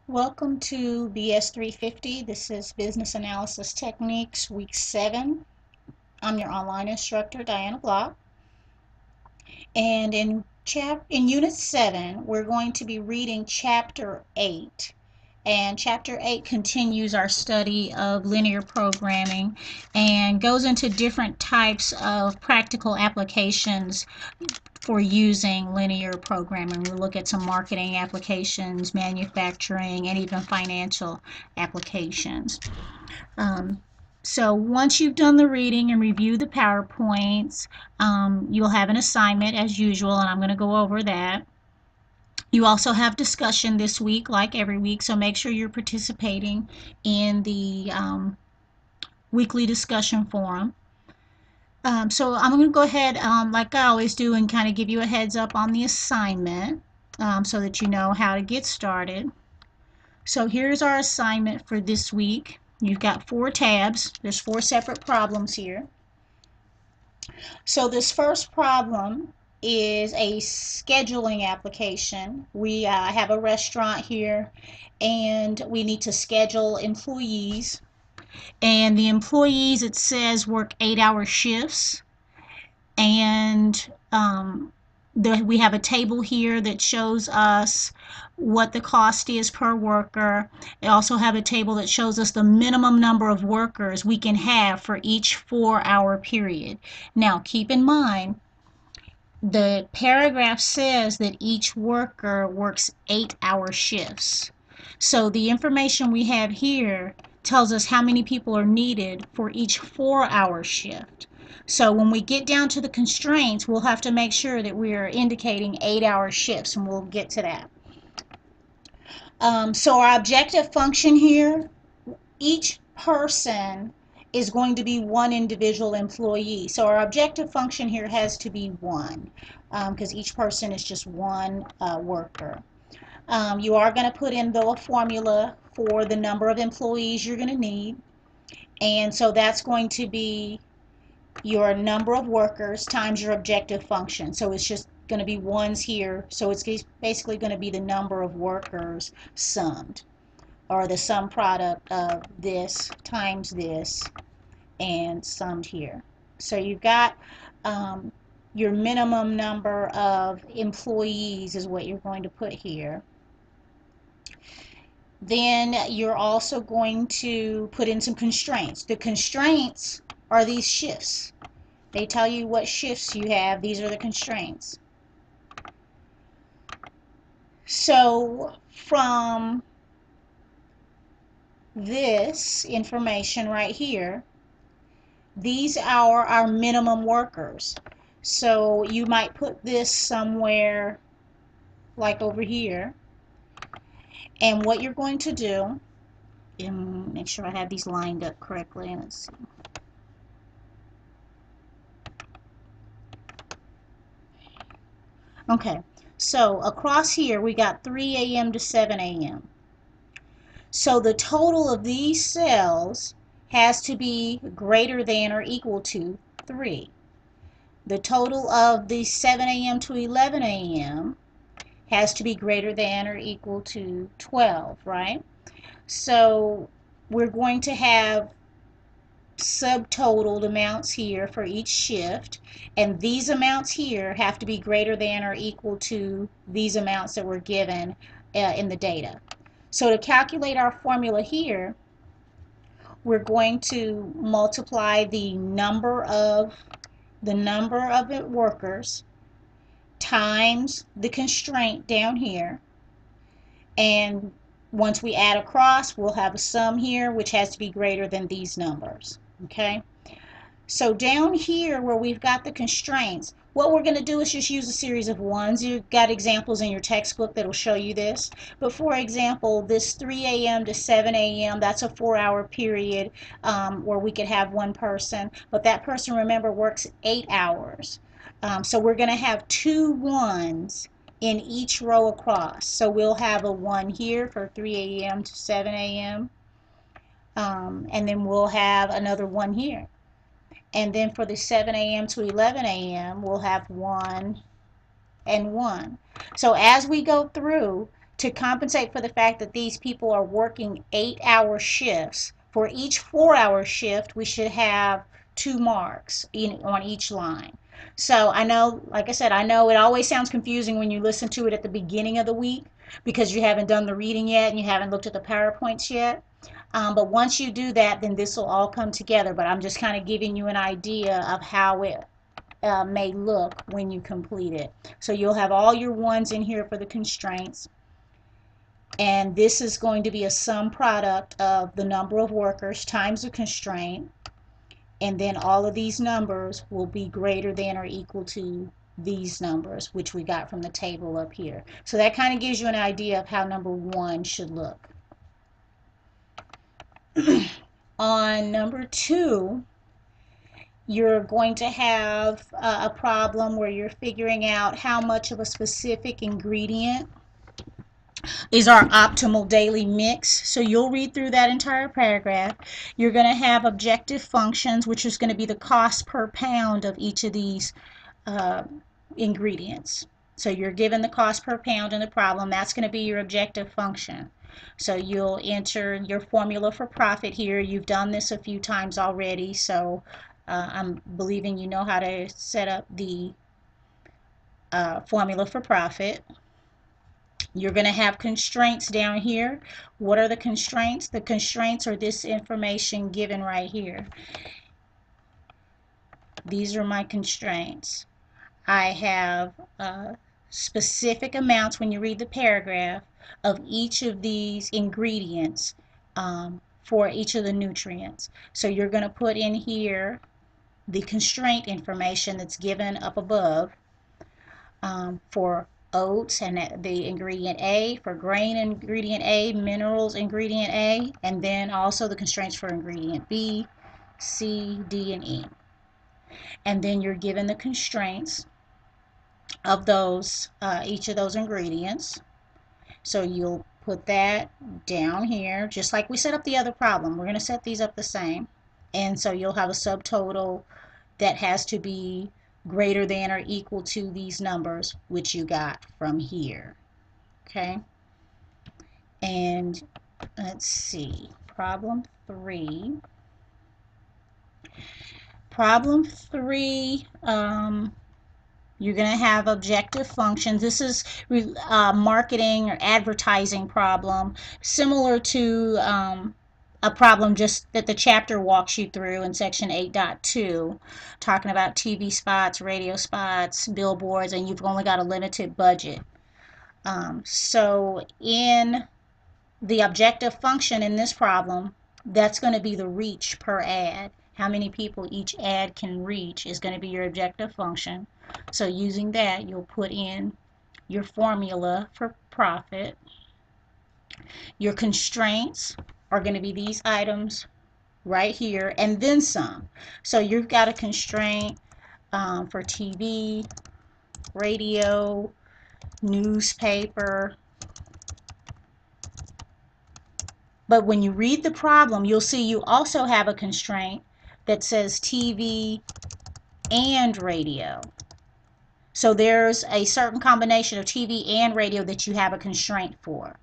Welcome to BS350. This is Business Analysis Techniques, Week 7. I'm your online instructor, Diana Block. And in Unit 7, we're going to be reading Chapter 8. And Chapter 8 continues our study of linear programming and goes into different types of practical applications for using linear programming. We'll look at some marketing applications, manufacturing, and even financial applications. So once you've done the reading and reviewed the PowerPoints, you'll have an assignment as usual, and I'm going to go over that. You also have discussion this week, like every week, so make sure you're participating in the weekly discussion forum. So I'm going to go ahead, like I always do, and kind of give you a heads up on the assignment so that you know how to get started. So here's our assignment for this week. You've got 4 tabs. There's 4 separate problems here. So this first problem is a scheduling application. We have a restaurant here, and we need to schedule employees. And the employees, it says, work 8-hour shifts. And we have a table here that shows us what the cost is per worker. We also have a table that shows us the minimum number of workers we can have for each 4-hour period. Now, keep in mind, the paragraph says that each worker works 8-hour shifts. So the information we have here tells us how many people are needed for each 4-hour shift. So when we get down to the constraints, we'll have to make sure that we are indicating 8-hour shifts, and we'll get to that. So our objective function here, each person is going to be one individual employee. So our objective function here has to be 1 because each person is just one worker. You are going to put in, though, a formula for the number of employees you're going to need. And so that's going to be your number of workers times your objective function. So it's just going to be ones here. So it's basically going to be the number of workers summed, or the sum product of this times this and summed here. So you've got your minimum number of employees is what you're going to put here. Then you're also going to put in some constraints. The constraints are these shifts. They tell you what shifts you have. These are the constraints. So from this information right here, these are our minimum workers. So you might put this somewhere like over here. And what you're going to do, and make sure I have these lined up correctly. Let's see. Okay, so across here we got 3 a.m. to 7 a.m. So the total of these cells has to be greater than or equal to 3. The total of the 7 a.m. to 11 a.m. has to be greater than or equal to 12, right? So we're going to have subtotaled amounts here for each shift, and these amounts here have to be greater than or equal to these amounts that were given in the data. So to calculate our formula here, we're going to multiply the number of workers times the constraint down here, and once we add across, we'll have a sum here which has to be greater than these numbers. Okay, so down here where we've got the constraints, what we're going to do is just use a series of ones. You've got examples in your textbook that will show you this. But for example, this 3 a.m. to 7 a.m., that's a 4-hour period where we could have one person. But that person, remember, works 8 hours. So we're going to have 2 ones in each row across. So we'll have a 1 here for 3 a.m. to 7 a.m. And then we'll have another 1 here. And then for the 7 a.m. to 11 a.m., we'll have 1 and 1. So as we go through, to compensate for the fact that these people are working 8-hour shifts, for each 4-hour shift, we should have 2 marks on each line. So I know, like I said, I know it always sounds confusing when you listen to it at the beginning of the week because you haven't done the reading yet and you haven't looked at the PowerPoints yet. But once you do that, then this will all come together. But I'm just kind of giving you an idea of how it may look when you complete it. So you'll have all your ones in here for the constraints. And this is going to be a sum product of the number of workers times the constraint. And then all of these numbers will be greater than or equal to these numbers, which we got from the table up here. So that kind of gives you an idea of how number 1 should look. On number 2, you're going to have a problem where you're figuring out how much of a specific ingredient is our optimal daily mix. So you'll read through that entire paragraph. You're going to have objective functions, which is going to be the cost per pound of each of these ingredients. So you're given the cost per pound in the problem. That's going to be your objective function. So you'll enter your formula for profit here. You've done this a few times already, so I'm believing you know how to set up the formula for profit. You're going to have constraints down here. What are the constraints? The constraints are this information given right here. These are my constraints. I have specific amounts when you read the paragraph of each of these ingredients for each of the nutrients. So you're going to put in here the constraint information that's given up above for oats and the ingredient A, for grain ingredient A, minerals ingredient A, and then also the constraints for ingredient B, C, D, and E. And then you're given the constraints of those each of those ingredients. So you'll put that down here just like we set up the other problem. We're going to set these up the same, and so you'll have a subtotal that has to be greater than or equal to these numbers which you got from here. Okay, and let's see, problem 3. Problem 3, you're going to have objective functions. This is marketing or advertising problem, similar to a problem just that the chapter walks you through in section 8.2, talking about TV spots, radio spots, billboards, and you've only got a limited budget. So in the objective function in this problem, that's going to be the reach per ad. How many people each ad can reach is going to be your objective function. So using that, you'll put in your formula for profit. Your constraints are going to be these items right here, and then some. So you've got a constraint for TV, radio, newspaper. But when you read the problem, you'll see you also have a constraint that says TV and radio. So there's a certain combination of TV and radio that you have a constraint for.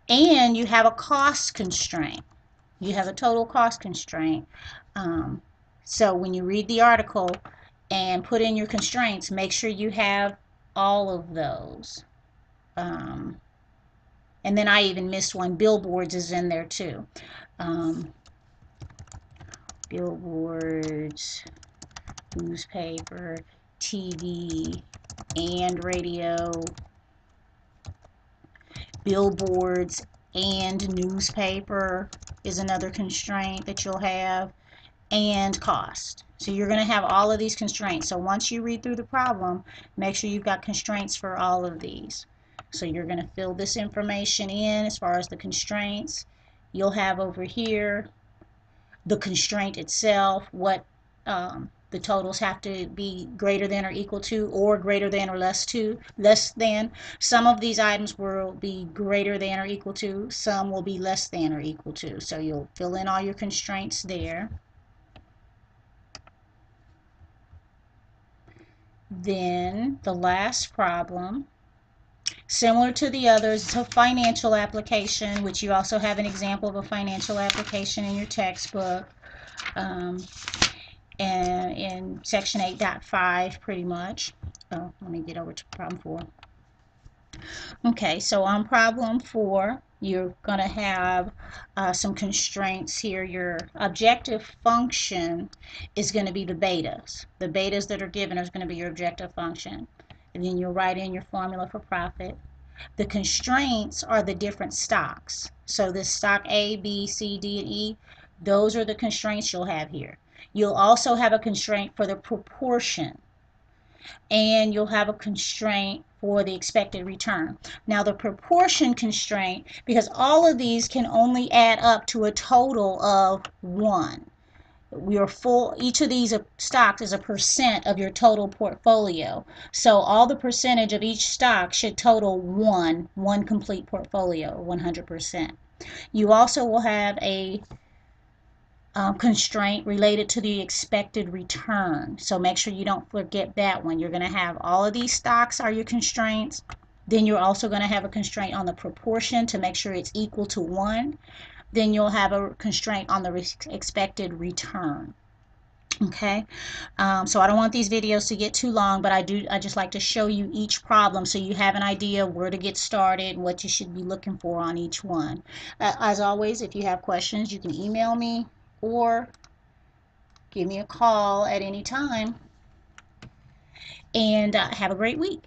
And you have a cost constraint. You have a total cost constraint. So when you read the article and put in your constraints, make sure you have all of those. And then I even missed one. Billboards is in there too. Billboards, newspaper, TV, and radio. Billboards and newspaper is another constraint that you'll have, and cost. So you're going to have all of these constraints. So once you read through the problem, make sure you've got constraints for all of these. So you're going to fill this information in as far as the constraints. You'll have over here the constraint itself, what the totals have to be greater than or equal to, or greater than or less than. Some of these items will be greater than or equal to, some will be less than or equal to. So you'll fill in all your constraints there. Then the last problem, Similar to the others, it's a financial application, which you also have an example of a financial application in your textbook. Um, and in section 8.5 pretty much. Oh, let me get over to problem 4. Okay, so on problem 4, you're going to have some constraints here. Your objective function is going to be the betas. The betas that are given is going to be your objective function. And then you'll write in your formula for profit. The constraints are the different stocks. So this stock A, B, C, D, and E, those are the constraints you'll have here. You'll also have a constraint for the proportion, and you'll have a constraint for the expected return. Now the proportion constraint, because all of these can only add up to a total of 1. Each of these stocks is a percent of your total portfolio. So all the percentage of each stock should total one complete portfolio, 100%. You also will have a constraint related to the expected return. So make sure you don't forget that one. You're going to have all of these stocks are your constraints. Then you're also going to have a constraint on the proportion to make sure it's equal to 1. Then you'll have a constraint on the expected return. Okay, so I don't want these videos to get too long, but I just like to show you each problem so you have an idea where to get started and what you should be looking for on each one. As always, if you have questions, you can email me or give me a call at any time. And have a great week.